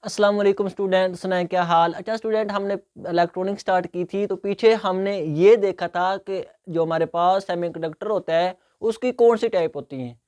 अस्सलाम वालेकुम स्टूडेंट, सुनाए क्या हाल। अच्छा स्टूडेंट, हमने इलेक्ट्रॉनिक स्टार्ट की थी तो पीछे हमने ये देखा था कि जो हमारे पास सेमीकंडक्टर होता है उसकी कौन सी टाइप होती हैं।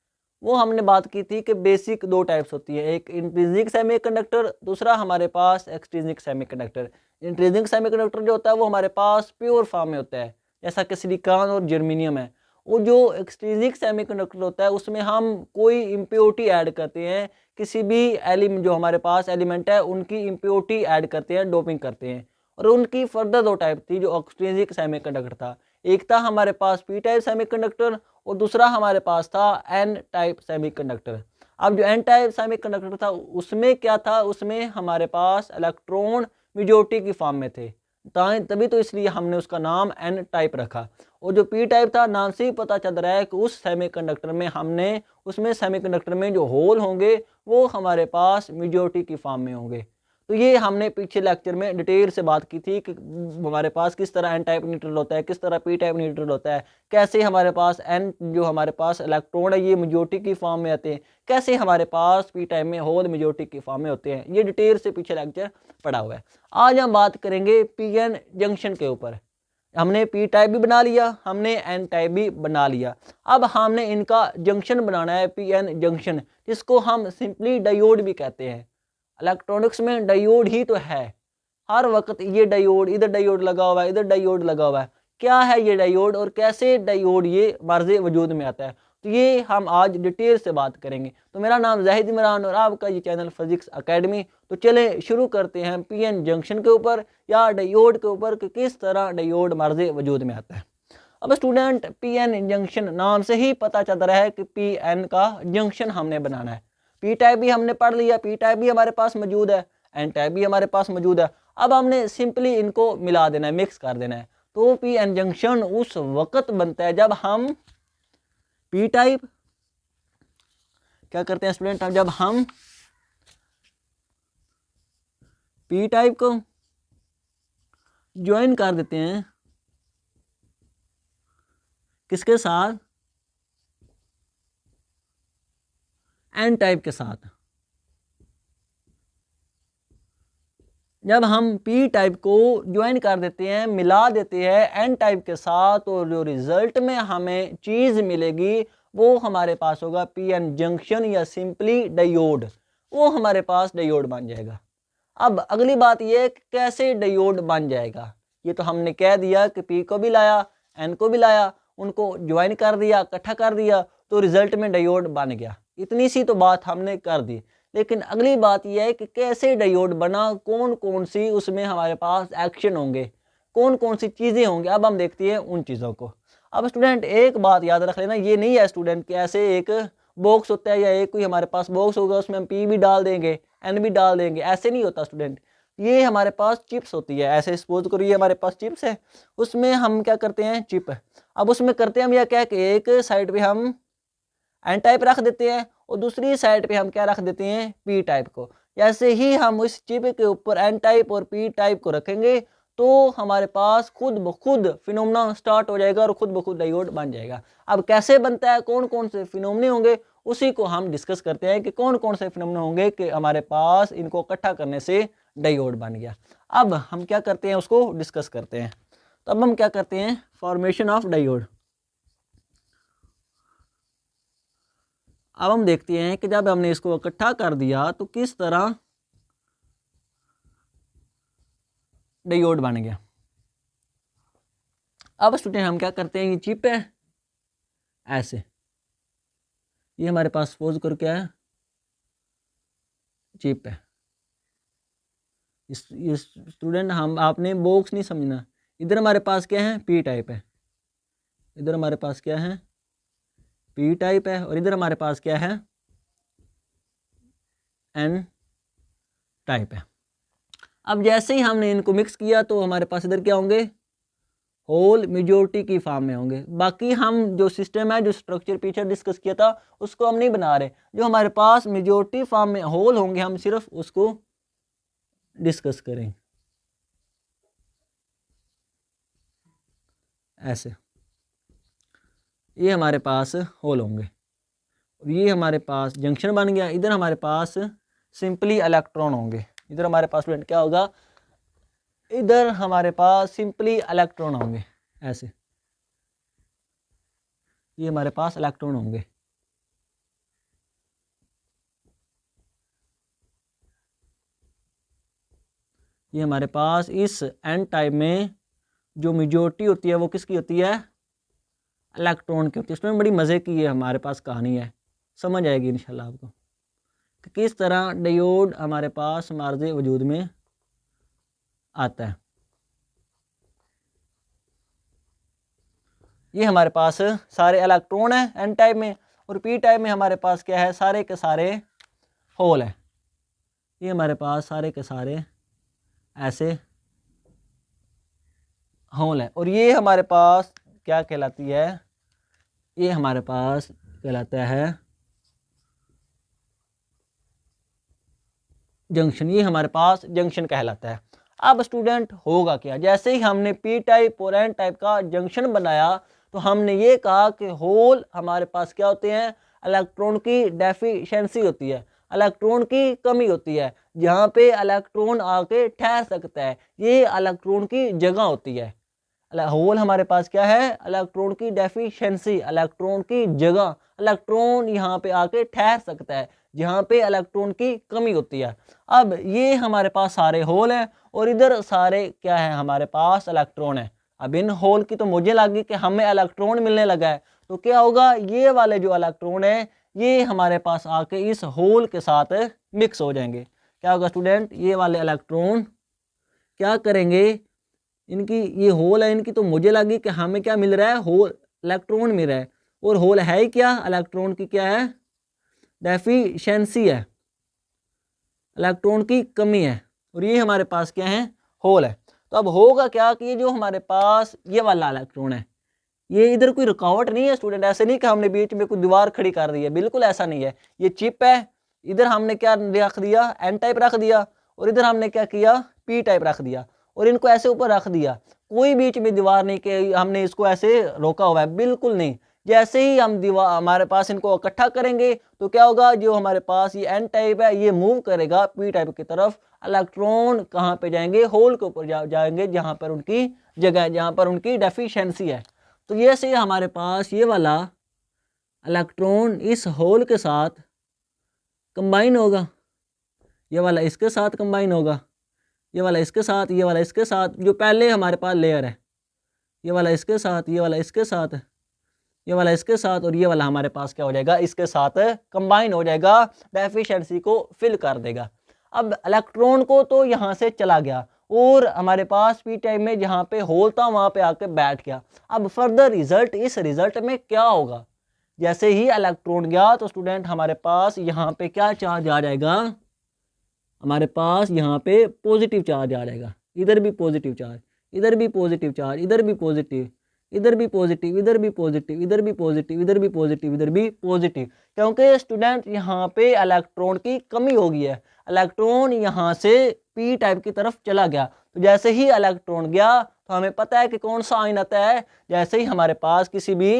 वो हमने बात की थी कि बेसिक दो टाइप्स होती है, एक इंट्रिंसिक सेमीकंडक्टर, दूसरा हमारे पास एक्सट्रिंसिक सेमीकंडक्टर। इंट्रिंसिक सेमीकंडक्टर जो होता है वो हमारे पास प्योर फॉर्म में होता है, जैसा कि सिलिकॉन और जर्मेनियम है। वो जो एक्सट्रिंसिक सेमीकंडक्टर होता है उसमें हम कोई इम्प्योरिटी ऐड करते हैं, किसी भी एलिमेंट जो हमारे पास एलिमेंट है उनकी इम्प्योरिटी ऐड करते हैं, डोपिंग करते हैं। और उनकी फर्दर दो टाइप थी जो एक्सट्रिंसिक सेमीकंडक्टर था। एक था हमारे पास पी टाइप सेमीकंडक्टर और दूसरा हमारे पास था एन टाइप सेमीकंडक्टर। अब जो एन टाइप सेमीकंडक्टर था उसमें क्या था, उसमें हमारे पास इलेक्ट्रॉन मेजॉरिटी की फॉर्म में थे, तभी तो इसलिए हमने उसका नाम एन टाइप रखा। और जो पी टाइप था, नाम से ही पता चल रहा है कि उस सेमीकंडक्टर में हमने उसमें सेमीकंडक्टर में जो होल होंगे वो हमारे पास मेजॉरिटी की फॉर्म में होंगे। तो ये हमने पीछे लेक्चर में डिटेल से बात की थी कि हमारे पास किस तरह एन टाइप न्यूट्रल होता है, किस तरह पी टाइप न्यूट्रल होता है, कैसे हमारे पास एन जो हमारे पास इलेक्ट्रॉन है ये मेजॉरिटी की फॉर्म में आते हैं, कैसे हमारे पास पी टाइप में होल मेजॉरिटी की फॉर्म में होते हैं। ये डिटेल से पीछे लेक्चर पढ़ा हुआ है। आज हम बात करेंगे पी एन जंक्शन के ऊपर। हमने पी टाइप भी बना लिया, हमने एन टाइप भी बना लिया। अब हमने इनका जंक्शन बनाना है, पी एन जंक्शन, जिसको हम सिंपली डायोड भी कहते हैं। इलेक्ट्रॉनिक्स में डायोड ही तो है, हर वक्त ये डायोड, इधर डायोड लगा हुआ है, इधर डायोड लगा हुआ है। क्या है ये डायोड और कैसे डायोड ये मर्ज़े वजूद में आता है, तो ये हम आज डिटेल से बात करेंगे। तो मेरा नाम जाहिद इमरान और आपका ये चैनल फिजिक्स एकेडमी। तो चलें शुरू करते हैं पीएन जंक्शन के ऊपर या डायोड के ऊपर कि किस तरह डायोड मर्ज़े वजूद में आता है। अब स्टूडेंट, पीएन जंक्शन नाम से ही पता चल रहा है कि पीएन का जंक्शन हमने बनाना है। पी टाइप भी हमने पढ़ लिया, पी टाइप भी हमारे पास मौजूद है, एन टाइप भी हमारे पास मौजूद है। अब हमने सिंपली इनको मिला देना है, मिक्स कर देना है। तो पी एन जंक्शन उस वक्त बनता है जब हम पी टाइप क्या करते हैं स्टूडेंट, जब हम पी टाइप को ज्वाइन कर देते हैं किसके साथ, एन टाइप के साथ। जब हम पी टाइप को ज्वाइन कर देते हैं, मिला देते हैं एन टाइप के साथ, और जो रिजल्ट में हमें चीज़ मिलेगी वो हमारे पास होगा पी एन जंक्शन या सिंपली डायोड। वो हमारे पास डायोड बन जाएगा। अब अगली बात ये है कि कैसे डायोड बन जाएगा। ये तो हमने कह दिया कि पी को भी लाया, एन को भी लाया, उनको ज्वाइन कर दिया, इकट्ठा कर दिया, तो रिजल्ट में डायोड बन गया। इतनी सी तो बात हमने कर दी। लेकिन अगली बात यह है कि कैसे डायोड बना, कौन कौन सी उसमें हमारे पास एक्शन होंगे, कौन कौन सी चीज़ें होंगी। अब हम देखते हैं उन चीज़ों को। अब स्टूडेंट एक बात याद रख लेना, ये नहीं है स्टूडेंट कि ऐसे एक बॉक्स होता है या एक कोई हमारे पास बॉक्स होगा उसमें हम पी भी डाल देंगे, एन भी डाल देंगे, ऐसे नहीं होता स्टूडेंट। ये हमारे पास चिप्स होती है, ऐसे सपोज करो ये हमारे पास चिप्स है, उसमें हम क्या करते हैं, चिप। अब उसमें करते हैं हम यह क्या कि एक साइड पे हम एन टाइप रख देते हैं और दूसरी साइड पे हम क्या रख देते हैं, पी टाइप को। जैसे ही हम उस चिप के ऊपर एन टाइप और पी टाइप को रखेंगे तो हमारे पास खुद ब खुद फिनोमेना स्टार्ट हो जाएगा और खुद ब खुद डायोड बन जाएगा। अब कैसे बनता है, कौन कौन से फिनोमेने होंगे, उसी को हम डिस्कस करते हैं कि कौन कौन से फिनोमेना होंगे कि हमारे पास इनको इकट्ठा करने से डायोड बन गया। अब हम क्या करते हैं, उसको डिस्कस करते हैं। तो अब हम क्या करते हैं, फॉर्मेशन ऑफ डायोड। अब हम देखते हैं कि जब हमने इसको इकट्ठा कर दिया तो किस तरह डायोड बन गया। अब स्टूडेंट हम क्या करते हैं, ये चिप है ऐसे, ये हमारे पास सपोज करो क्या है, चिप है। इस स्टूडेंट हम आपने बॉक्स नहीं समझना। इधर हमारे पास क्या है, पी टाइप है, इधर हमारे पास क्या है, पी टाइप है, और इधर हमारे पास क्या है, एन टाइप है। अब जैसे ही हमने इनको मिक्स किया तो हमारे पास इधर क्या होंगे, होल मेजॉरिटी की फॉर्म में होंगे। बाकी हम जो सिस्टम है, जो स्ट्रक्चर पीछे डिस्कस किया था उसको हम नहीं बना रहे। जो हमारे पास मेजॉरिटी फॉर्म में होल होंगे हम सिर्फ उसको डिस्कस करें ऐसे। ये हमारे पास होल होंगे और ये हमारे पास जंक्शन बन गया। इधर हमारे पास सिंपली इलेक्ट्रॉन होंगे। इधर हमारे पास स्टूडेंट क्या होगा, इधर हमारे पास सिंपली इलेक्ट्रॉन होंगे ऐसे, ये हमारे पास इलेक्ट्रॉन होंगे। ये हमारे पास इस एन टाइप में जो मेजॉरिटी होती है वो किसकी होती है, इलेक्ट्रॉन की होती है। इसमें बड़ी मज़े की है हमारे पास कहानी है, समझ आएगी इंशाल्लाह आपको कि किस तरह डायोड हमारे पास हमारे वजूद में आता है। ये हमारे पास सारे इलेक्ट्रॉन है एन टाइप में, और पी टाइप में हमारे पास क्या है, सारे के सारे होल है। ये हमारे पास सारे के सारे ऐसे होल है, और ये हमारे पास क्या कहलाती है, ये हमारे पास कहलाता है जंक्शन। ये हमारे पास जंक्शन कहलाता है। अब स्टूडेंट होगा क्या, जैसे ही हमने पी टाइप और एन टाइप का जंक्शन बनाया तो हमने ये कहा कि होल हमारे पास क्या होते हैं, इलेक्ट्रॉन की डेफिशिएंसी होती है, इलेक्ट्रॉन की कमी होती है, जहाँ पे इलेक्ट्रॉन आके ठहर सकता है, ये इलेक्ट्रॉन की जगह होती है। होल हमारे पास क्या है, इलेक्ट्रॉन की डेफिशिएंसी, इलेक्ट्रॉन की जगह, इलेक्ट्रॉन यहाँ पे आके ठहर सकता है जहाँ पे इलेक्ट्रॉन की कमी होती है। अब ये हमारे पास सारे होल हैं और इधर सारे क्या है, हमारे पास इलेक्ट्रॉन है। अब इन होल की तो मुझे लगी कि हमें इलेक्ट्रॉन मिलने लगा है, तो क्या होगा, ये वाले जो इलेक्ट्रॉन है ये हमारे पास आके इस होल के साथ मिक्स हो जाएंगे। क्या होगा स्टूडेंट, ये वाले इलेक्ट्रॉन क्या करेंगे, इनकी ये होल है, इनकी तो मुझे लगी कि हमें क्या मिल रहा है, होल इलेक्ट्रॉन मिल रहा है, और होल है ही क्या, इलेक्ट्रॉन की क्या है, डेफिशिएंसी है, इलेक्ट्रॉन की कमी है, और ये हमारे पास क्या है, होल है। तो अब होगा क्या कि ये जो हमारे पास ये वाला इलेक्ट्रॉन है, ये इधर कोई रुकावट नहीं है स्टूडेंट, ऐसे नहीं कि हमने बीच में कोई दीवार खड़ी कर दी है, बिल्कुल ऐसा नहीं है। ये चिप है, इधर हमने क्या रख दिया, एन टाइप रख दिया, और इधर हमने क्या किया, पी टाइप रख दिया, और इनको ऐसे ऊपर रख दिया। कोई बीच में दीवार नहीं कि हमने इसको ऐसे रोका हुआ है, बिल्कुल नहीं। जैसे ही हम दीवार हमारे पास इनको इकट्ठा करेंगे तो क्या होगा, जो हमारे पास ये एन टाइप है ये मूव करेगा पी टाइप की तरफ, इलेक्ट्रॉन कहाँ पे जाएंगे, होल के ऊपर जाएंगे जहाँ पर उनकी जगह है, जहाँ पर उनकी डेफिशिएंसी है। तो ये से हमारे पास ये वाला इलेक्ट्रॉन इस होल के साथ कंबाइन होगा, ये वाला इसके साथ कंबाइन होगा, ये वाला इसके साथ, ये वाला इसके साथ, जो पहले हमारे पास लेयर है, ये वाला इसके साथ, ये वाला इसके साथ, ये वाला इसके साथ, और ये वाला हमारे पास क्या हो जाएगा, इसके साथ कंबाइन हो जाएगा, डेफिशिएंसी को फिल कर देगा। अब इलेक्ट्रॉन को तो यहाँ से चला गया और हमारे पास पी टाइप में जहाँ पे होल था वहाँ पे आके बैठ गया। अब फर्दर रिजल्ट, इस रिजल्ट में क्या होगा, जैसे ही इलेक्ट्रॉन गया तो स्टूडेंट हमारे पास यहाँ पे क्या चार्ज आ जाएगा, हमारे पास यहाँ पे पॉजिटिव चार्ज आ जाएगा, इधर भी पॉजिटिव चार्ज, इधर भी पॉजिटिव चार्ज, इधर भी पॉजिटिव, इधर भी पॉजिटिव, इधर भी पॉजिटिव, इधर भी पॉजिटिव, इधर भी पॉजिटिव, इधर भी पॉजिटिव, क्योंकि स्टूडेंट यहाँ पे इलेक्ट्रॉन की कमी हो गई है, इलेक्ट्रॉन यहाँ से पी टाइप की तरफ चला गया। तो जैसे ही इलेक्ट्रॉन गया तो हमें पता है कि कौन सा आयन आता है, जैसे ही हमारे पास किसी भी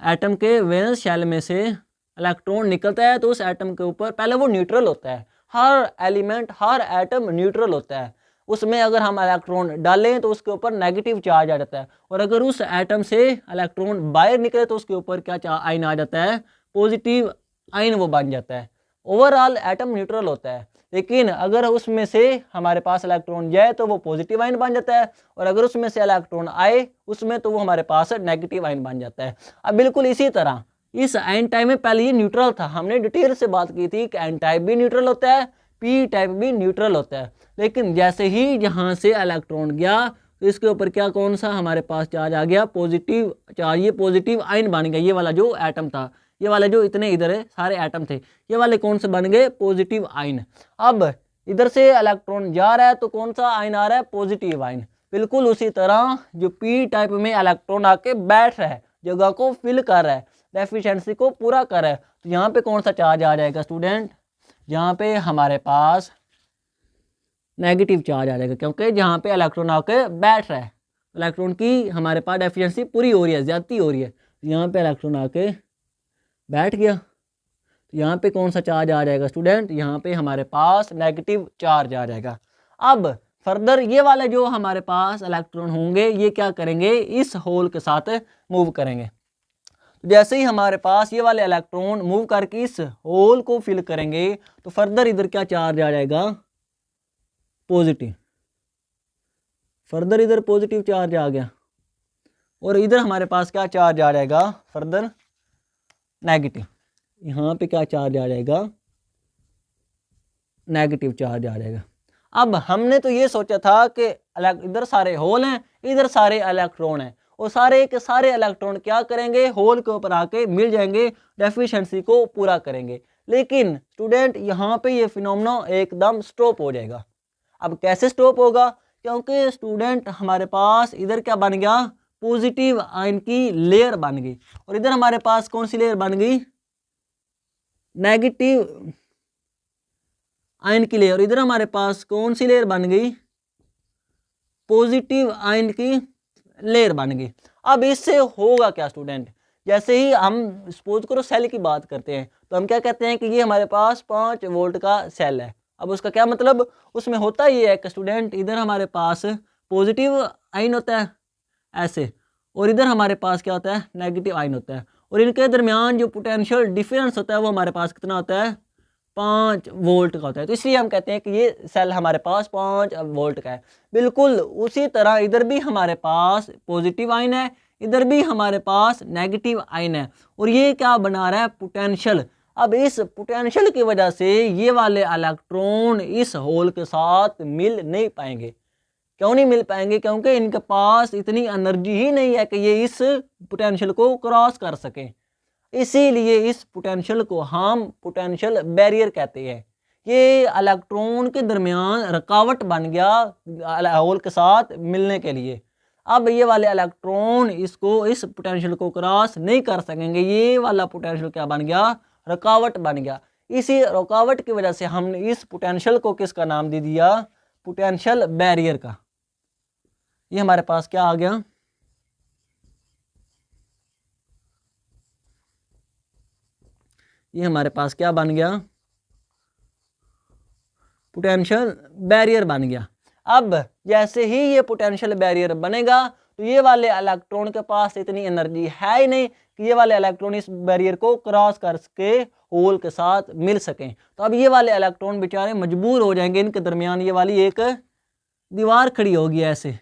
एटम के वैलेंस शेल में से इलेक्ट्रॉन निकलता है तो उस एटम के ऊपर पहले वो न्यूट्रल होता है, हर एलिमेंट हर एटम न्यूट्रल होता है, उसमें अगर हम इलेक्ट्रॉन डालें तो उसके ऊपर नेगेटिव चार्ज आ जाता है, और अगर उस एटम से इलेक्ट्रॉन बाहर निकले तो उसके ऊपर क्या आयन आ जाता है, पॉजिटिव आयन वो बन जाता है। ओवरऑल एटम न्यूट्रल होता है, लेकिन अगर उसमें से हमारे पास इलेक्ट्रॉन जाए तो वो पॉजिटिव आयन बन जाता है, और अगर उसमें से इलेक्ट्रॉन आए उसमें तो वो हमारे पास नेगेटिव आयन बन जाता है। अब बिल्कुल इसी तरह इस एन टाइप में पहले ये न्यूट्रल था, हमने डिटेल से बात की थी कि एन टाइप भी न्यूट्रल होता है, पी टाइप भी न्यूट्रल होता है, लेकिन जैसे ही जहाँ से इलेक्ट्रॉन गया तो इसके ऊपर क्या कौन सा हमारे पास चार्ज आ गया, पॉजिटिव चार्ज, ये पॉजिटिव आयन बन गया। ये वाला जो एटम था, ये वाले जो इतने इधर है सारे एटम थे, ये वाले कौन से बन गए, पॉजिटिव आयन। अब इधर से इलेक्ट्रॉन जा रहा है तो कौन सा आयन आ रहा है, पॉजिटिव आयन। बिल्कुल उसी तरह जो पी टाइप में इलेक्ट्रॉन आके बैठ रहा है, जगह को फिल कर रहा है, डेफिशिएंसी को पूरा कर रहा है, तो यहाँ पे कौन सा चार्ज आ जाएगा स्टूडेंट, यहाँ पे हमारे पास नेगेटिव चार्ज आ जाएगा, क्योंकि जहाँ पे इलेक्ट्रॉन आके बैठ रहा है, इलेक्ट्रॉन की हमारे पास डेफिशिएंसी पूरी हो रही है, ज़्यादती हो रही है, यहाँ पे इलेक्ट्रॉन आके बैठ गया, तो यहाँ पे कौन सा चार्ज आ जाएगा स्टूडेंट, यहाँ पे हमारे पास नेगेटिव चार्ज आ जाएगा। अब फर्दर ये वाले जो हमारे पास इलेक्ट्रॉन होंगे ये क्या करेंगे, इस होल के साथ मूव करेंगे। जैसे ही हमारे पास ये वाले इलेक्ट्रॉन मूव करके इस होल को फिल करेंगे तो फर्दर इधर क्या चार्ज आ जाएगा, पॉजिटिव। फर्दर इधर पॉजिटिव चार्ज आ गया और इधर हमारे पास क्या चार्ज आ जाएगा, फर्दर नेगेटिव। यहाँ पे क्या चार्ज आ जाएगा, नेगेटिव चार्ज आ जाएगा। अब हमने तो ये सोचा था कि इधर सारे होल हैं, इधर सारे इलेक्ट्रॉन हैं, और सारे के सारे इलेक्ट्रॉन क्या करेंगे, होल के ऊपर आके मिल जाएंगे, डेफिशिएंसी को पूरा करेंगे। लेकिन स्टूडेंट यहाँ पे ये फिनोमेना एकदम स्टॉप हो जाएगा। अब कैसे स्टॉप होगा, क्योंकि स्टूडेंट हमारे पास इधर क्या बन गया, पॉजिटिव आयन की लेयर बन गई, और इधर हमारे पास कौन सी लेयर बन गई, नेगेटिव आयन की लेयर। इधर हमारे पास कौन सी लेयर बन गई, पॉजिटिव आयन की लेयर बन गई। अब इससे होगा क्या स्टूडेंट, जैसे ही हम सपोज करो सेल की बात करते हैं तो हम क्या कहते हैं कि ये हमारे पास 5 वोल्ट का सेल है। अब उसका क्या मतलब, उसमें होता ये है कि स्टूडेंट इधर हमारे पास पॉजिटिव आयन होता है ऐसे, और इधर हमारे पास क्या होता है, नेगेटिव आयन होता है, और इनके दरमियान जो पोटेंशियल डिफरेंस होता है वो हमारे पास कितना होता है, 5 वोल्ट का होता है। तो इसलिए हम कहते हैं कि ये सेल हमारे पास 5 वोल्ट का है। बिल्कुल उसी तरह इधर भी हमारे पास पॉजिटिव आयन है, इधर भी हमारे पास नेगेटिव आयन है, और ये क्या बना रहा है, पोटेंशियल। अब इस पोटेंशियल की वजह से ये वाले इलेक्ट्रॉन इस होल के साथ मिल नहीं पाएंगे। क्यों नहीं मिल पाएंगे, क्योंकि इनके पास इतनी एनर्जी ही नहीं है कि ये इस पोटेंशियल को क्रॉस कर सकें। इसीलिए इस पोटेंशियल को हम पोटेंशियल बैरियर कहते हैं। ये इलेक्ट्रॉन के दरमियान रुकावट बन गया होल के साथ मिलने के लिए। अब ये वाले इलेक्ट्रॉन इसको, इस पोटेंशियल को क्रॉस नहीं कर सकेंगे, ये वाला पोटेंशियल क्या बन गया, रुकावट बन गया। इसी रुकावट की वजह से हमने इस पोटेंशियल को किसका नाम दे दिया, पोटेंशियल बैरियर का। ये हमारे पास क्या आ गया, ये हमारे पास क्या बन गया, पोटेंशियल बैरियर बन गया। अब जैसे ही ये पोटेंशियल बैरियर बनेगा तो ये वाले इलेक्ट्रॉन के पास इतनी एनर्जी है ही नहीं कि ये वाले इलेक्ट्रॉन इस बैरियर को क्रॉस कर सके, होल के साथ मिल सकें। तो अब ये वाले इलेक्ट्रॉन बेचारे मजबूर हो जाएंगे, इनके दरमियान ये वाली एक दीवार खड़ी होगी ऐसे।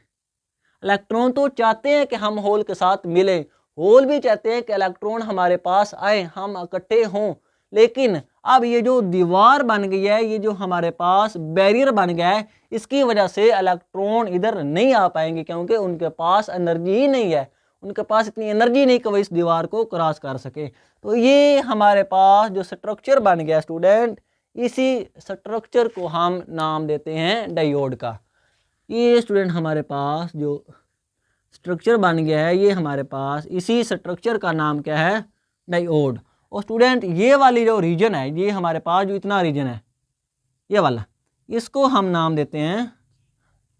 इलेक्ट्रॉन तो चाहते हैं कि हम होल के साथ मिले, होल भी चाहते हैं कि इलेक्ट्रॉन हमारे पास आए, हम इकट्ठे हों, लेकिन अब ये जो दीवार बन गई है, ये जो हमारे पास बैरियर बन गया है, इसकी वजह से इलेक्ट्रॉन इधर नहीं आ पाएंगे, क्योंकि उनके पास एनर्जी ही नहीं है, उनके पास इतनी एनर्जी नहीं कि वो इस दीवार को क्रॉस कर सके। तो ये हमारे पास जो स्ट्रक्चर बन गया स्टूडेंट, इसी स्ट्रक्चर को हम नाम देते हैं डायोड का। ये स्टूडेंट हमारे पास जो स्ट्रक्चर बन गया है, ये हमारे पास इसी स्ट्रक्चर का नाम क्या है, डायोड। और स्टूडेंट ये वाली जो रीजन है, ये हमारे पास जो इतना रीजन है ये वाला, इसको हम नाम देते हैं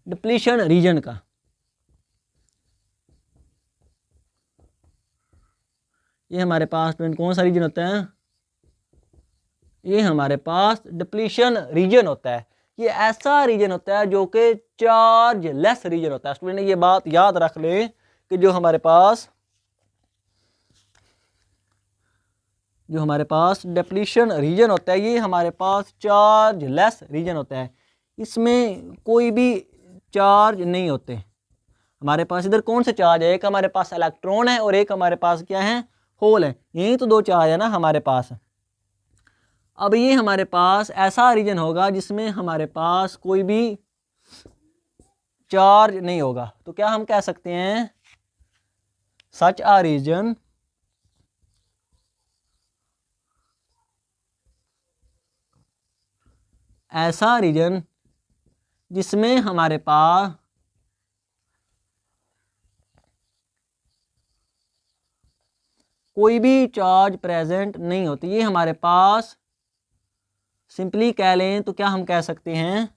डिप्लीशन रीजन का। ये हमारे पास स्टूडेंट कौन सा रीजन होता है, ये हमारे पास डिप्लीशन रीजन होता है। ये ऐसा रीजन होता है जो कि चार्ज लेस रीजन होता है। स्टूडेंट ये बात याद रख ले कि जो हमारे पास डिप्लीशन रीजन होता है, ये हमारे पास चार्ज लेस रीजन होता है, इसमें कोई भी चार्ज नहीं होते। हमारे पास इधर कौन से चार्ज है, एक हमारे पास इलेक्ट्रॉन है और एक हमारे पास क्या है, होल है, यही तो दो चार्ज है ना हमारे पास। अब ये हमारे पास ऐसा रीजन होगा जिसमें हमारे पास कोई भी चार्ज नहीं होगा, तो क्या हम कह सकते हैं, सच आ रीजन ऐसा रीजन जिसमें हमारे पास कोई भी चार्ज प्रेजेंट नहीं होती। ये हमारे पास सिंपली कह लें तो क्या हम कह सकते हैं,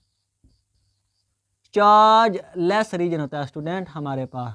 चार्ज लेस रीजन होता है स्टूडेंट हमारे पास।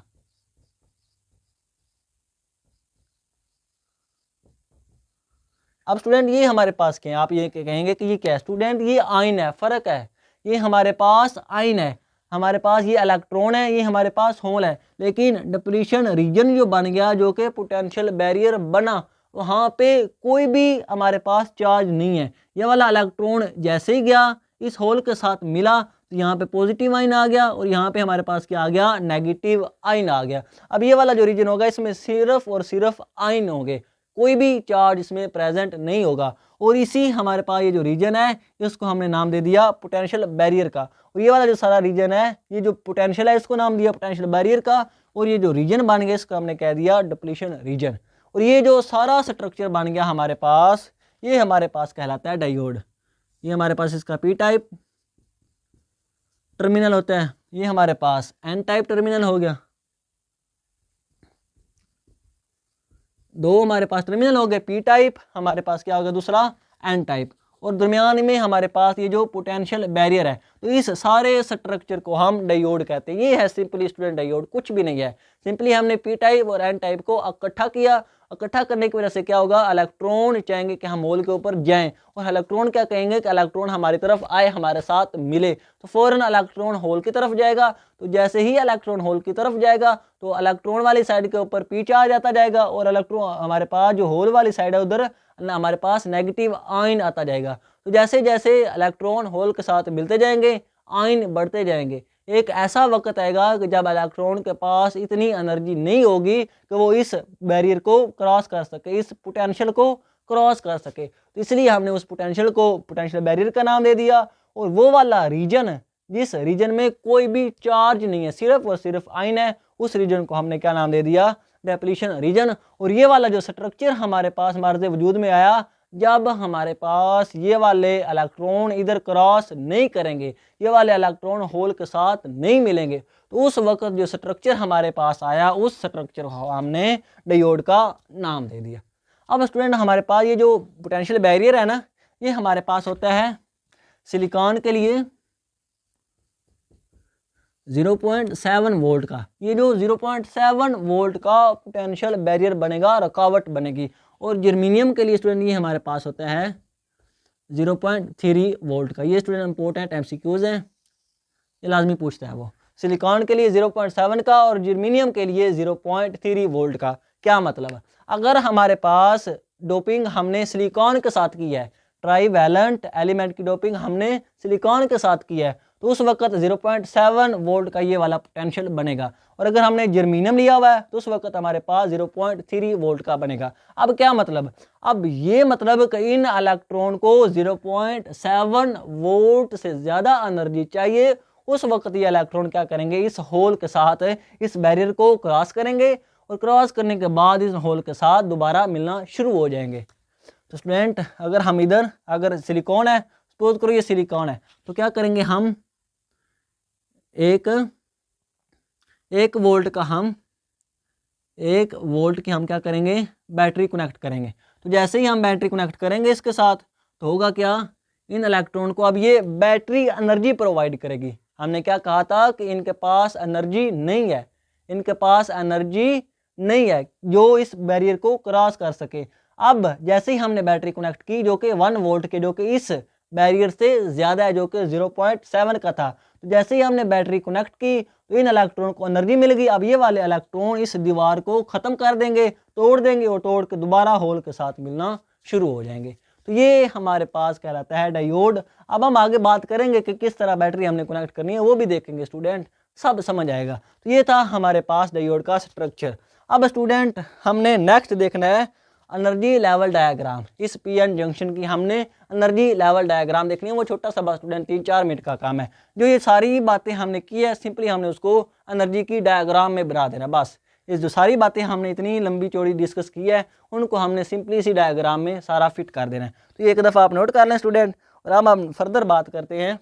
अब स्टूडेंट ये हमारे पास क्या है, आप ये कहेंगे कि ये क्या है स्टूडेंट, ये आयन है, फ़र्क है। ये हमारे पास आयन है, हमारे पास ये इलेक्ट्रॉन है, ये हमारे पास होल है। लेकिन डिप्लीशन रीजन जो बन गया, जो कि पोटेंशियल बैरियर बना, वहाँ पे कोई भी हमारे पास चार्ज नहीं है। ये वाला इलेक्ट्रॉन जैसे ही गया इस होल के साथ मिला तो यहाँ पे पॉजिटिव आयन आ गया और यहाँ पे हमारे पास क्या आ गया, नेगेटिव आयन आ गया। अब ये वाला जो रीजन होगा इसमें सिर्फ और सिर्फ आयन होंगे, कोई भी चार्ज इसमें प्रेजेंट नहीं होगा। और इसी हमारे पास ये जो रीजन है इसको हमने नाम दे दिया पोटेंशियल बैरियर का। और ये वाला जो सारा रीजन है, ये जो पोटेंशियल है इसको नाम दिया पोटेंशियल बैरियर का, और ये जो रीजन बन गया इसका हमने कह दिया डिप्लीशन रीजन। और ये जो सारा स्ट्रक्चर बन गया हमारे पास, ये हमारे पास कहलाता है डायोड। ये हमारे पास इसका पी टाइप टर्मिनल होता है, ये हमारे पास एन टाइप टर्मिनल हो गया, दो हमारे पास टर्मिनल हो गए, पी टाइप, हमारे पास क्या होगा दूसरा एन टाइप, और दरमियान में हमारे पास ये जो पोटेंशियल बैरियर है। तो इस सारे स्ट्रक्चर को हम डायोड कहते हैं। ये है सिंपली स्टूडेंट डायोड, कुछ भी नहीं है। सिंपली हमने पी टाइप और एन टाइप को इकट्ठा किया, इकट्ठा करने की वजह से क्या होगा, इलेक्ट्रॉन चाहेंगे कि हम होल के ऊपर जाएं, और इलेक्ट्रॉन क्या कहेंगे कि इलेक्ट्रॉन हमारी तरफ आए, हमारे साथ मिले, तो फौरन इलेक्ट्रॉन होल की तरफ जाएगा। तो जैसे ही इलेक्ट्रॉन होल की तरफ जाएगा तो इलेक्ट्रॉन वाली साइड के ऊपर पी चार्ज आता जाएगा, और इलेक्ट्रॉन हमारे पास जो होल वाली साइड है उधर हमारे पास नेगेटिव आयन आता जाएगा। तो जैसे जैसे इलेक्ट्रॉन होल के साथ मिलते जाएंगे आयन बढ़ते जाएंगे। एक ऐसा वक्त आएगा कि जब इलेक्ट्रॉन के पास इतनी एनर्जी नहीं होगी कि वो इस बैरियर को क्रॉस कर सके, इस पोटेंशियल को क्रॉस कर सके। तो इसलिए हमने उस पोटेंशियल को पोटेंशियल बैरियर का नाम दे दिया। और वो वाला रीजन जिस रीजन में कोई भी चार्ज नहीं है, सिर्फ और सिर्फ आयन है, उस रीजन को हमने क्या नाम दे दिया, डिप्लीशन रीजन। और ये वाला जो स्ट्रक्चर हमारे पास हमारे वजूद में आया जब हमारे पास ये वाले इलेक्ट्रॉन इधर क्रॉस नहीं करेंगे, ये वाले इलेक्ट्रॉन होल के साथ नहीं मिलेंगे, तो उस वक्त जो स्ट्रक्चर हमारे पास आया उस स्ट्रक्चर को हमने डायोड का नाम दे दिया। अब स्टूडेंट हमारे पास ये जो पोटेंशियल बैरियर है ना, ये हमारे पास होता है सिलिकॉन के लिए 0.7 वोल्ट का। ये जो 0.7 वोल्ट का पोटेंशियल बैरियर बनेगा, रुकावट बनेगी। और जर्मीनियम के लिए स्टूडेंट ये हमारे पास होता है 0.3 वोल्ट का। ये स्टूडेंट इंपॉर्टेंट एमसीक्यूज हैं, ये लाजमी पूछता है वो। सिलिकॉन के लिए 0.7 का और जर्मीनियम के लिए 0.3 वोल्ट का। क्या मतलब है, अगर हमारे पास डोपिंग हमने सिलिकॉन के साथ की है, ट्राईवैलेंट एलिमेंट की डोपिंग हमने सिलिकॉन के साथ की है, तो उस वक्त 0.7 वोल्ट का ये वाला पोटेंशियल बनेगा। और अगर हमने जर्मीनियम लिया हुआ है तो उस वक्त हमारे पास 0.3 वोल्ट का बनेगा। अब क्या मतलब, अब ये मतलब कि इन इलेक्ट्रॉन को 0.7 वोल्ट से ज़्यादा एनर्जी चाहिए। उस वक्त ये इलेक्ट्रॉन क्या करेंगे, इस होल के साथ इस बैरियर को क्रॉस करेंगे, और क्रॉस करने के बाद इस होल के साथ दोबारा मिलना शुरू हो जाएंगे। तो स्टूडेंट अगर हम इधर अगर सिलिकॉन है, सपोज करो ये सिलिकॉन है, तो क्या करेंगे हम एक वोल्ट की हम क्या करेंगे, बैटरी कनेक्ट करेंगे। तो जैसे ही हम बैटरी कनेक्ट करेंगे इसके साथ, तो होगा क्या, इन इलेक्ट्रॉन को अब ये बैटरी एनर्जी प्रोवाइड करेगी। हमने क्या कहा था कि इनके पास एनर्जी नहीं है, इनके पास एनर्जी नहीं है जो इस बैरियर को क्रॉस कर सके। अब जैसे ही हमने बैटरी कनेक्ट की जो कि 1 वोल्ट के, जो कि इस बैरियर से ज़्यादा है, जो कि 0.7 का था, तो जैसे ही हमने बैटरी कनेक्ट की तो इन इलेक्ट्रॉन को एनर्जी मिल गई। अब ये वाले इलेक्ट्रॉन इस दीवार को ख़त्म कर देंगे, तोड़ देंगे, और तोड़ के दोबारा होल के साथ मिलना शुरू हो जाएंगे। तो ये हमारे पास कहलाता है डायोड। अब हम आगे बात करेंगे कि किस तरह बैटरी हमने कनेक्ट करनी है, वो भी देखेंगे स्टूडेंट, सब समझ आएगा। तो ये था हमारे पास डायोड का स्ट्रक्चर। अब स्टूडेंट हमने नेक्स्ट देखना है एनर्जी लेवल डायग्राम। इस पीएन जंक्शन की हमने एनर्जी लेवल डायग्राम देखनी है। वो छोटा सा बस स्टूडेंट 3-4 मिनट का काम है। जो ये सारी बातें हमने की है, सिंपली हमने उसको एनर्जी की डायग्राम में बना देना बस। इस जो सारी बातें हमने इतनी लंबी चौड़ी डिस्कस की है, उनको हमने सिंपली सी डायग्राम में सारा फिट कर देना है। तो एक दफ़ा आप नोट कर लें स्टूडेंट, और अब हम फर्दर बात करते हैं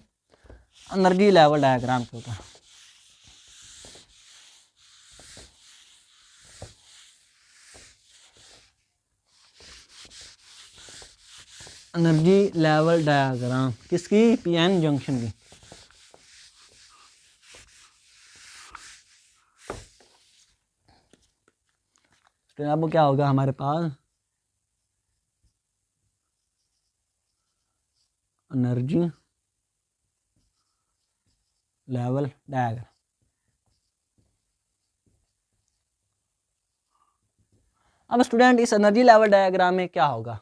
एनर्जी लेवल डायग्राम के ऊपर। एनर्जी लेवल डायग्राम किसकी, पीएन जंक्शन की। अब क्या होगा हमारे पास, एनर्जी लेवल डायग्राम। अब स्टूडेंट इस एनर्जी लेवल डायग्राम में क्या होगा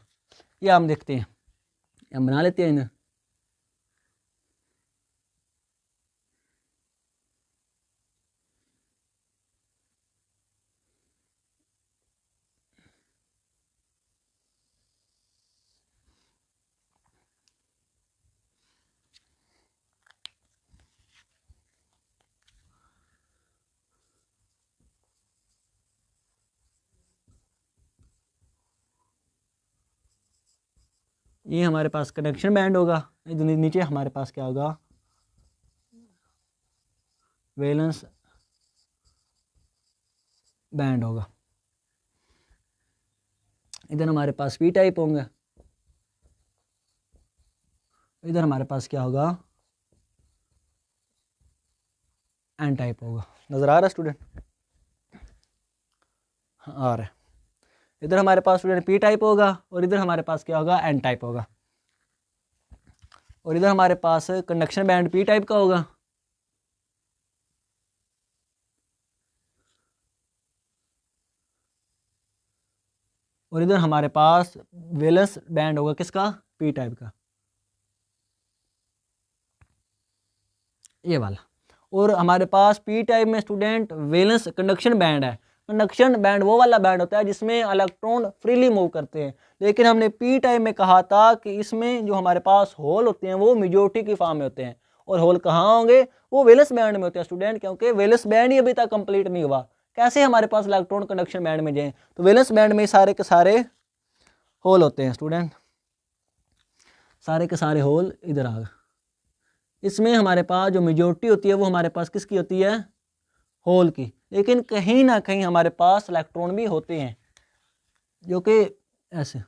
ये हम देखते हैं, हम बना लेते हैं इन्हें। ये हमारे पास कनेक्शन बैंड होगा, नीचे हमारे पास क्या होगा, वैलेंस बैंड होगा। इधर हमारे पास पी टाइप होंगे, इधर हमारे पास क्या होगा, एन टाइप होगा। नजर आ रहा है स्टूडेंट? आ रहा है। इधर हमारे पास स्टूडेंट पी टाइप होगा और इधर हमारे पास क्या होगा, एन टाइप होगा। और इधर हमारे पास कंडक्शन बैंड पी टाइप का होगा। और इधर हमारे पास वैलेंस बैंड होगा किसका, पी टाइप का, ये वाला। और हमारे पास पी टाइप में स्टूडेंट वैलेंस कंडक्शन बैंड है। कंडक्शन बैंड वो वाला बैंड होता है जिसमें इलेक्ट्रॉन फ्रीली मूव करते हैं, लेकिन हमने पी टाइप में कहा था कि इसमें जो हमारे पास होल होते हैं वो मेजॉरिटी की फॉर्म में होते हैं। और होल कहाँ होंगे, वो वैलेंस बैंड में होते हैं स्टूडेंट, क्योंकि वैलेंस बैंड ही अभी तक कंप्लीट नहीं हुआ। कैसे हमारे पास इलेक्ट्रॉन कंडक्शन बैंड में जाए, तो वैलेंस बैंड में सारे के सारे होल होते हैं स्टूडेंट, सारे के सारे होल इधर आ गए। इसमें हमारे पास जो मेजॉरिटी होती है वो हमारे पास किसकी होती है, होल की, लेकिन कहीं ना कहीं हमारे पास इलेक्ट्रॉन भी होते हैं जो कि ऐसे।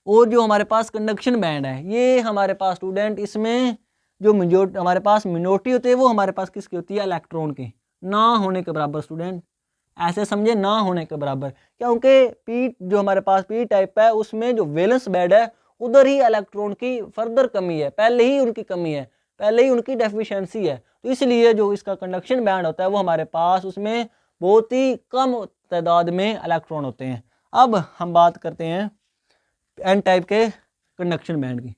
और जो हमारे पास कंडक्शन बैंड है ये हमारे पास स्टूडेंट, इसमें जो मेजॉरिटी हमारे पास मिनोरिटी होती है वो हमारे पास किसकी होती है, इलेक्ट्रॉन की, ना होने के बराबर स्टूडेंट, ऐसे समझे, ना होने के बराबर। क्योंकि पी जो हमारे पास पी टाइप है उसमें जो वैलेंस बैंड है उधर ही इलेक्ट्रॉन की फर्दर कमी है, पहले ही उनकी कमी है, पहले ही उनकी डेफिशिएंसी है। तो इसलिए जो इसका कंडक्शन बैंड होता है वो हमारे पास उसमें बहुत ही कम तादाद में इलेक्ट्रॉन होते हैं। अब हम बात करते हैं एन टाइप के कंडक्शन बैंड की।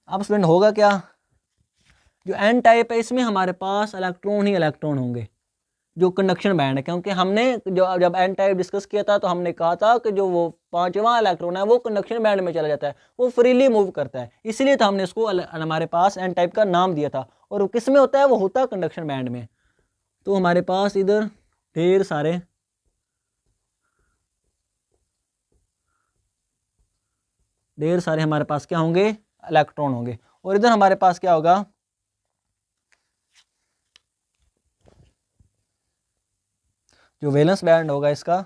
अब स्टूडेंट होगा क्या, जो एन टाइप है इसमें हमारे पास इलेक्ट्रॉन ही इलेक्ट्रॉन होंगे जो कंडक्शन बैंड है, क्योंकि हमने जो जब एन टाइप डिस्कस किया था तो हमने कहा था कि जो वो पांचवा इलेक्ट्रॉन है वो कंडक्शन बैंड में चला जाता है, वो फ्रीली मूव करता है, इसलिए तो हमने इसको हमारे पास एन टाइप का नाम दिया था। और वो किस में होता है, वो होता है कंडक्शन बैंड में। तो हमारे पास इधर ढेर सारे हमारे पास क्या होंगे, इलेक्ट्रॉन होंगे। और इधर हमारे पास क्या होगा, जो वैलेंस बैंड होगा इसका,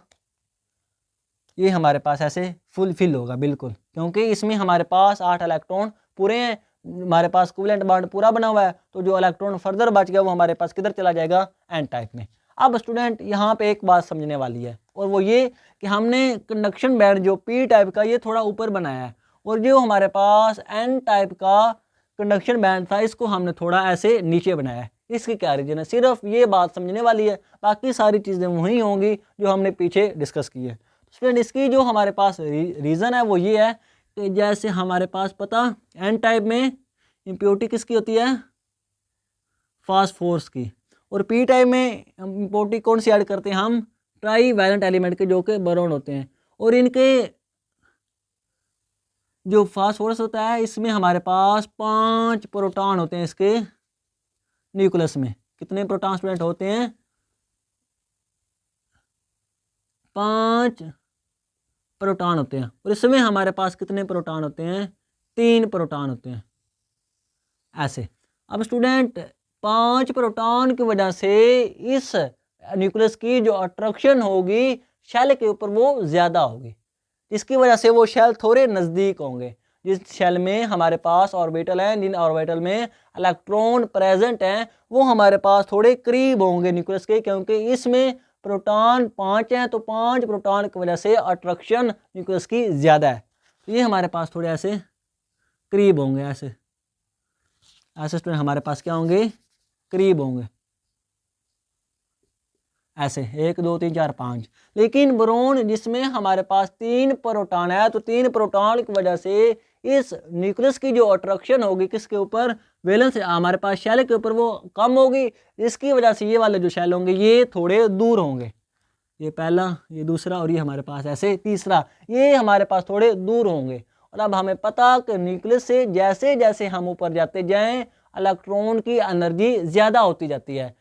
ये हमारे पास ऐसे फुलफिल होगा बिल्कुल, क्योंकि इसमें हमारे पास 8 इलेक्ट्रॉन पूरे हैं, हमारे पास कोवेलेंट बॉन्ड पूरा बना हुआ है। तो जो इलेक्ट्रॉन फर्दर बच गया वो हमारे पास किधर चला जाएगा, एन टाइप में। अब स्टूडेंट यहाँ पे एक बात समझने वाली है, और वो ये कि हमने कंडक्शन बैंड जो पी टाइप का ये थोड़ा ऊपर बनाया है, और जो हमारे पास एन टाइप का कंडक्शन बैंड था इसको हमने थोड़ा ऐसे नीचे बनाया है। इसकी क्या रीजन है, सिर्फ ये बात समझने वाली है, बाकी सारी चीज़ें वही होंगी जो हमने पीछे डिस्कस की है। स्टूडेंट इसकी जो हमारे पास रीज़न है वो ये है कि जैसे हमारे पास पता एन टाइप में इम्प्योरिटी किसकी होती है, फास्फोरस की, और पी टाइप में इम्प्योरिटी कौन सी ऐड करते हैं हम, ट्राई वैलेंट एलिमेंट के जो कि बोरॉन होते हैं। और इनके जो फास्फोरस होता है इसमें हमारे पास 5 प्रोटॉन होते हैं, इसके न्यूक्लियस में कितने प्रोटॉन स्टूडेंट होते हैं, 5 प्रोटॉन होते हैं। और इसमें हमारे पास कितने प्रोटॉन होते हैं, 3 प्रोटॉन होते हैं ऐसे। अब स्टूडेंट 5 प्रोटॉन की वजह से इस न्यूक्लियस की जो अट्रैक्शन होगी शेल के ऊपर वो ज़्यादा होगी, जिसकी वजह से वो शेल थोड़े नज़दीक होंगे, जिस शेल में हमारे पास ऑर्बिटल हैं, जिन ऑर्बिटल में इलेक्ट्रॉन प्रेजेंट हैं, वो हमारे पास थोड़े करीब होंगे न्यूक्लियस के, क्योंकि इसमें प्रोटॉन 5 हैं, तो 5 प्रोटॉन की वजह से अट्रैक्शन न्यूक्लियस की ज़्यादा है। तो ये हमारे पास थोड़े ऐसे करीब होंगे, ऐसे ऐसे स्टूडेंट हमारे पास क्या होंगे, करीब होंगे, ऐसे 1 2 3 4 5। लेकिन बोरोन जिसमें हमारे पास 3 प्रोटॉन है, तो 3 प्रोटॉन की वजह से इस न्यूक्लियस की जो अट्रैक्शन होगी किसके ऊपर, वैलेंस हमारे पास शेल के ऊपर, वो कम होगी। इसकी वजह से ये वाले जो शेल होंगे ये थोड़े दूर होंगे, ये पहला, ये दूसरा, और ये हमारे पास ऐसे तीसरा, ये हमारे पास थोड़े दूर होंगे। और अब हमें पता कि न्यूक्लियस से जैसे जैसे हम ऊपर जाते जाएं, इलेक्ट्रॉन की एनर्जी ज़्यादा होती जाती है।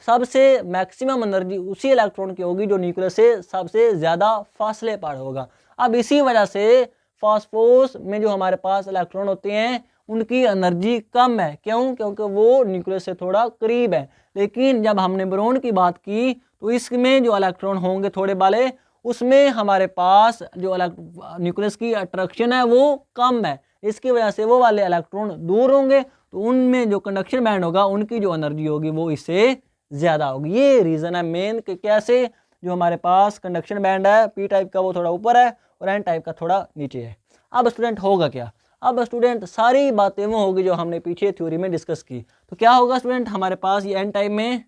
सबसे मैक्सिमम एनर्जी उसी इलेक्ट्रॉन की होगी जो न्यूक्लियस से सबसे ज़्यादा फासले पर होगा। अब इसी वजह से फास्फोरस में जो हमारे पास इलेक्ट्रॉन होते हैं उनकी एनर्जी कम है। क्यों? क्योंकि वो न्यूक्लियस से थोड़ा करीब है। लेकिन जब हमने बोरोन की बात की तो इसमें जो इलेक्ट्रॉन होंगे थोड़े वाले, उसमें हमारे पास जो न्यूक्लियस की अट्रैक्शन है वो कम है। इसकी वजह से वो वाले इलेक्ट्रॉन दूर होंगे, तो उनमें जो कंडक्शन बैंड होगा उनकी जो एनर्जी होगी वो इससे ज़्यादा होगी। ये रीज़न है मेन कि कैसे जो हमारे पास कंडक्शन बैंड है पी टाइप का वो थोड़ा ऊपर है और एन टाइप का थोड़ा नीचे है। अब स्टूडेंट होगा क्या? अब स्टूडेंट सारी बातें वो होगी जो हमने पीछे थ्योरी में डिस्कस की। तो क्या होगा स्टूडेंट, हमारे पास ये एन टाइप में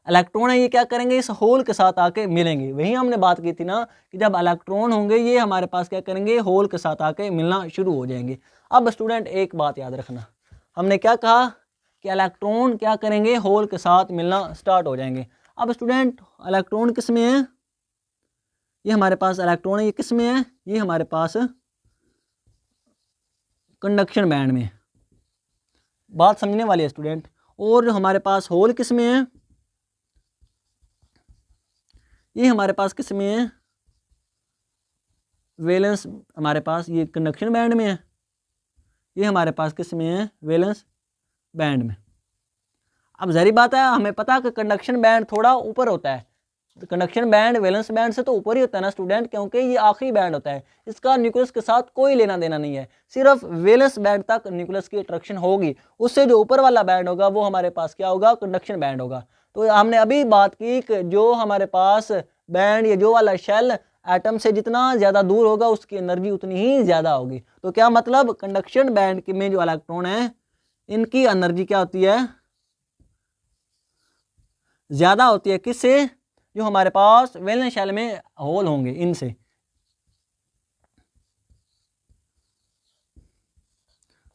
इलेक्ट्रॉन है, ये क्या करेंगे, इस होल के साथ आके मिलेंगे। वही हमने बात की थी ना कि जब इलेक्ट्रॉन होंगे ये हमारे पास क्या करेंगे, होल के साथ आके मिलना शुरू हो जाएंगे। अब स्टूडेंट एक बात याद रखना, हमने क्या कहा कि इलेक्ट्रॉन क्या करेंगे, होल के साथ मिलना स्टार्ट हो जाएंगे। अब स्टूडेंट इलेक्ट्रॉन किस में है, ये हमारे पास इलेक्ट्रॉन है, ये किस में है, ये हमारे पास कंडक्शन बैंड में। बात समझने वाली है स्टूडेंट। और हमारे पास होल किस में है, ये हमारे पास किस में है, वैलेंस, हमारे पास ये कंडक्शन बैंड में है, ये हमारे पास किस में है, वैलेंस बैंड में। अब जहरी बात है, हमें पता है कि कंडक्शन बैंड थोड़ा ऊपर होता है, तो कंडक्शन बैंड वैलेंस बैंड से तो ऊपर ही होता है ना स्टूडेंट, क्योंकि ये आखिरी बैंड होता है, इसका न्यूक्लियस के साथ कोई लेना देना नहीं है। सिर्फ वैलेंस बैंड तक न्यूक्लियस की अट्रैक्शन होगी, उससे जो ऊपर वाला बैंड होगा वो हमारे पास क्या होगा, कंडक्शन बैंड होगा। तो हमने अभी बात की कि जो हमारे पास बैंड या जो वाला शेल एटम से जितना ज़्यादा दूर होगा उसकी एनर्जी उतनी ही ज़्यादा होगी। तो क्या मतलब, कंडक्शन बैंड में जो इलेक्ट्रॉन है इनकी एनर्जी क्या होती है, ज़्यादा होती है। किससे? जो हमारे पास वैलेंस शेल में होल होंगे इनसे।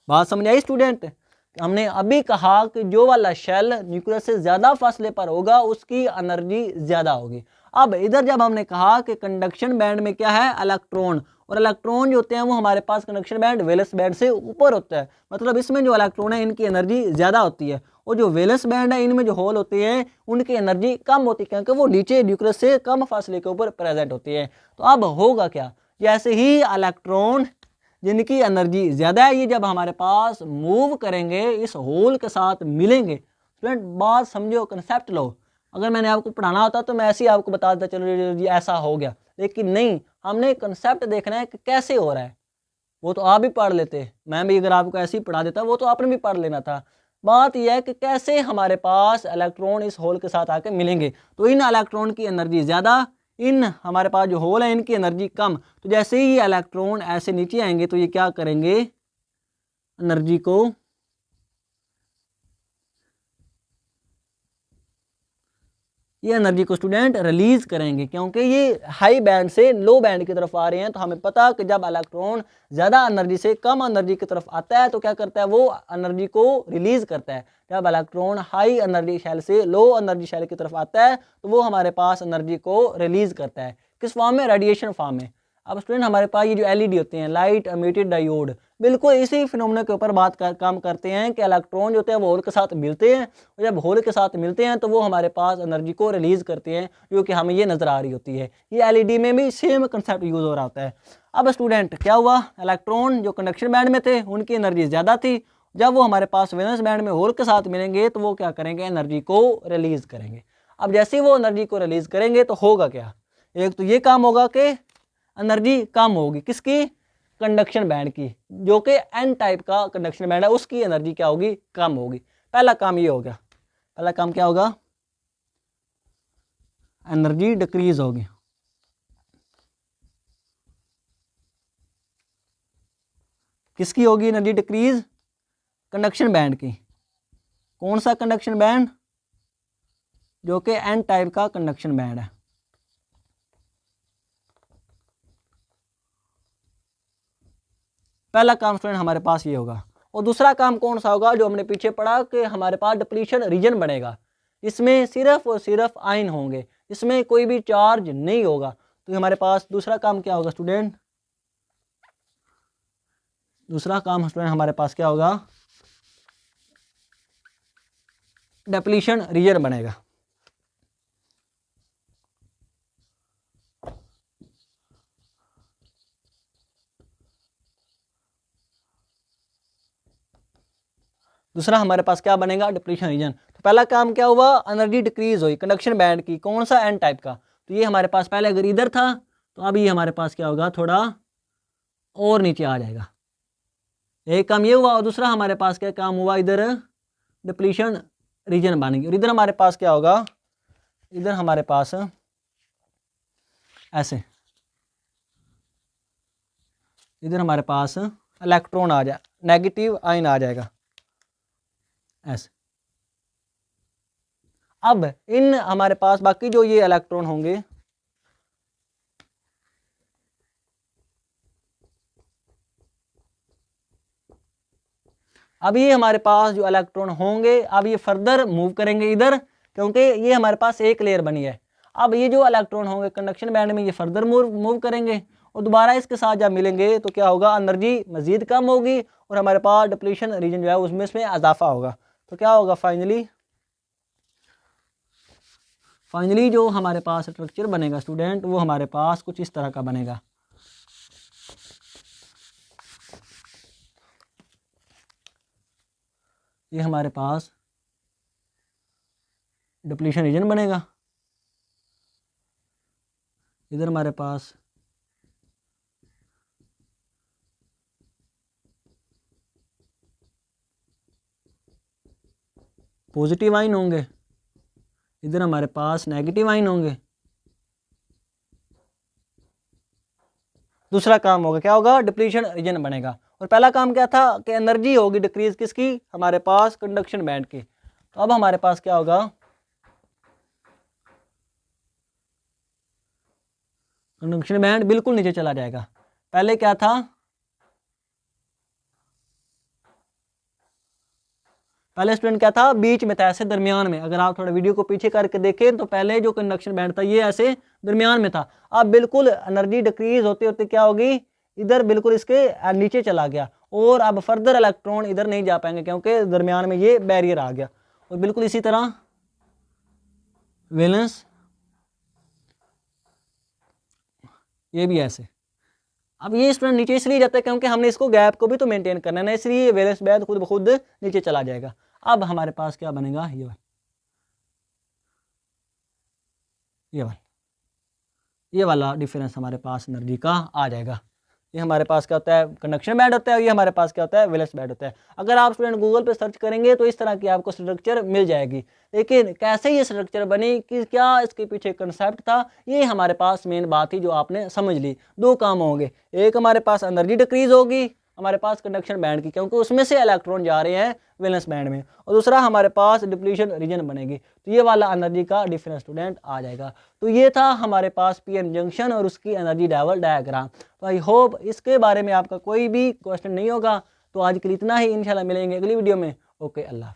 बात समझ आई स्टूडेंट? हमने अभी कहा कि जो वाला शेल न्यूक्लियस से ज़्यादा फासले पर होगा उसकी एनर्जी ज़्यादा होगी। अब इधर जब हमने कहा कि कंडक्शन बैंड में क्या है, इलेक्ट्रॉन, और इलेक्ट्रॉन जो होते हैं वो हमारे पास कंडक्शन बैंड वैलेंस बैंड से ऊपर होता है, मतलब इसमें जो इलेक्ट्रॉन है इनकी एनर्जी ज़्यादा होती है, और जो वैलेंस बैंड है इनमें जो होल होते हैं उनकी एनर्जी कम होती है, क्योंकि वो नीचे न्यूक्लियस से कम फासले के ऊपर प्रेजेंट होती है। तो अब होगा क्या, जैसे ही इलेक्ट्रॉन जिनकी एनर्जी ज़्यादा है ये जब हमारे पास मूव करेंगे इस होल के साथ मिलेंगे। स्टूडेंट बात समझो, कंसेप्ट लो। अगर मैंने आपको पढ़ाना होता तो मैं ऐसे ही आपको बता देता चलो ये ऐसा हो गया, लेकिन नहीं, हमने कंसेप्ट देखना है कि कैसे हो रहा है। वो तो आप भी पढ़ लेते, मैं भी अगर आपको ऐसे ही पढ़ा देता वो तो आपने भी पढ़ लेना था। बात यह है कि कैसे हमारे पास इलेक्ट्रॉन इस होल के साथ आके मिलेंगे। तो इन इलेक्ट्रॉन की एनर्जी ज़्यादा, इन हमारे पास जो होल है इनकी एनर्जी कम। तो जैसे ही ये इलेक्ट्रॉन ऐसे नीचे आएंगे तो ये क्या करेंगे, एनर्जी को स्टूडेंट रिलीज करेंगे, क्योंकि ये हाई बैंड से लो बैंड की तरफ आ रहे हैं। तो हमें पता कि जब इलेक्ट्रॉन ज़्यादा एनर्जी से कम एनर्जी की तरफ आता है तो क्या करता है, वो एनर्जी को रिलीज करता है। जब इलेक्ट्रॉन हाई एनर्जी शेल से लो एनर्जी शेल की तरफ आता है तो वो हमारे पास एनर्जी को रिलीज करता है। किस फॉर्म में, रेडिएशन फॉर्म में। अब स्टूडेंट हमारे पास ये जो एलईडी होते हैं, लाइट एमिटेड डायोड, बिल्कुल इसी फिनोमेना के ऊपर काम करते हैं कि इलेक्ट्रॉन जो होते हैं वो होल के साथ मिलते हैं, और जब होल के साथ मिलते हैं तो वो हमारे पास एनर्जी को रिलीज करते हैं, जो कि हमें ये नज़र आ रही होती है। ये एलईडी में भी सेम कंसेप्ट यूज़ हो रहा होता है। अब स्टूडेंट क्या हुआ, इलेक्ट्रॉन जो कंडक्शन बैंड में थे उनकी एनर्जी ज़्यादा थी, जब वो हमारे पास वैलेंस बैंड में होल के साथ मिलेंगे तो वो क्या करेंगे, एनर्जी को रिलीज करेंगे। अब जैसे ही वो एनर्जी को रिलीज करेंगे तो होगा क्या, एक तो ये काम होगा कि एनर्जी कम होगी, किसकी, कंडक्शन बैंड की, जो कि एन टाइप का कंडक्शन बैंड है, उसकी एनर्जी क्या होगी, कम होगी। पहला काम ये हो गया। पहला काम क्या होगा, एनर्जी डिक्रीज होगी। किसकी होगी एनर्जी डिक्रीज, कंडक्शन बैंड की। कौन सा कंडक्शन बैंड, जो कि एन टाइप का कंडक्शन बैंड है। पहला काम स्टूडेंट हमारे पास ये होगा। और दूसरा काम कौन सा होगा, जो हमने पीछे पढ़ा कि हमारे पास डिप्लीशन रीजन बनेगा, इसमें सिर्फ और सिर्फ आयन होंगे, इसमें कोई भी चार्ज नहीं होगा। तो हमारे पास दूसरा काम क्या होगा स्टूडेंट, दूसरा काम स्टूडेंट हमारे पास क्या होगा, डिप्लीशन रीजन बनेगा। दूसरा हमारे पास क्या बनेगा, डिप्लीशन रीजन। तो पहला काम क्या हुआ, एनर्जी डिक्रीज हुई कंडक्शन बैंड की, कौन सा, एन टाइप का। तो ये हमारे पास पहले अगर इधर था तो अब ये हमारे पास क्या होगा, थोड़ा और नीचे आ जाएगा। एक काम ये हुआ। और दूसरा हमारे पास क्या काम हुआ, इधर डिप्लीशन रीजन बन गई। और इधर हमारे पास क्या होगा, इधर हमारे पास ऐसे, इधर हमारे पास इलेक्ट्रॉन आ जाए, नेगेटिव आयन आ जाएगा ऐसे। अब इन हमारे पास बाकी जो ये इलेक्ट्रॉन होंगे, अब ये हमारे पास जो इलेक्ट्रॉन होंगे, अब ये फर्दर मूव करेंगे इधर, क्योंकि ये हमारे पास एक लेयर बनी है। अब ये जो इलेक्ट्रॉन होंगे कंडक्शन बैंड में, ये फर्दर मूव करेंगे और दोबारा इसके साथ जब मिलेंगे तो क्या होगा, एनर्जी मजीद कम होगी और हमारे पास डिप्लीशन रीजन जो है उसमें इजाफा होगा। तो क्या होगा, फाइनली जो हमारे पास स्ट्रक्चर बनेगा स्टूडेंट, वो हमारे पास कुछ इस तरह का बनेगा। ये हमारे पास डिप्लीशन रीजन बनेगा, इधर हमारे पास पॉजिटिव आयन होंगे, इधर हमारे पास नेगेटिव आयन होंगे। दूसरा काम होगा, क्या होगा, डिप्लीशन रीजन बनेगा। और पहला काम क्या था कि एनर्जी होगी डिक्रीज किसकी, हमारे पास कंडक्शन बैंड की। तो अब हमारे पास क्या होगा, कंडक्शन बैंड बिल्कुल नीचे चला जाएगा। पहले क्या था, पहले स्टूडेंट क्या था, बीच में था, ऐसे दरमियान में। अगर आप थोड़ा वीडियो को पीछे करके देखें तो पहले जो कंडक्शन बैंड था ये ऐसे दरमियान में था। अब बिल्कुल एनर्जी डिक्रीज होते होते क्या होगी, इधर बिल्कुल इसके नीचे चला गया और अब फर्दर इलेक्ट्रॉन इधर नहीं जा पाएंगे क्योंकि दरमियान में ये बैरियर आ गया। और बिल्कुल इसी तरह वैलेंस, ये भी ऐसे। अब ये स्टूडेंट नीचे इसलिए जाता है क्योंकि हमने इसको गैप को भी तो मेंटेन करना है ना, इसलिए वैलेंस बैंड खुद ब खुद नीचे चला जाएगा। अब हमारे पास क्या बनेगा, ये वाला डिफरेंस हमारे पास एनर्जी का आ जाएगा। ये हमारे पास क्या होता है, कंडक्शन बैंड होता है, और ये हमारे पास क्या होता है, वैलेंस बैंड होता है। अगर आप स्टूडेंट गूगल पे सर्च करेंगे तो इस तरह की आपको स्ट्रक्चर मिल जाएगी। लेकिन कैसे ये स्ट्रक्चर बनी, कि क्या इसके पीछे कंसेप्ट था, ये हमारे पास मेन बात थी जो आपने समझ ली। दो काम होंगे, एक हमारे पास एनर्जी डिक्रीज होगी हमारे पास कंडक्शन बैंड की, क्योंकि उसमें से इलेक्ट्रॉन जा रहे हैं वैलेंस बैंड में, और दूसरा हमारे पास डिप्लीशन रीजन बनेगी। तो ये वाला एनर्जी का डिफरेंस स्टूडेंट आ जाएगा। तो ये था हमारे पास पीएन जंक्शन और उसकी एनर्जी लेवल डायग्राम। तो आई होप इसके बारे में आपका कोई भी क्वेश्चन नहीं होगा। तो आज के लिए इतना ही, इंशाल्लाह मिलेंगे अगली वीडियो में। ओके, अल्लाह।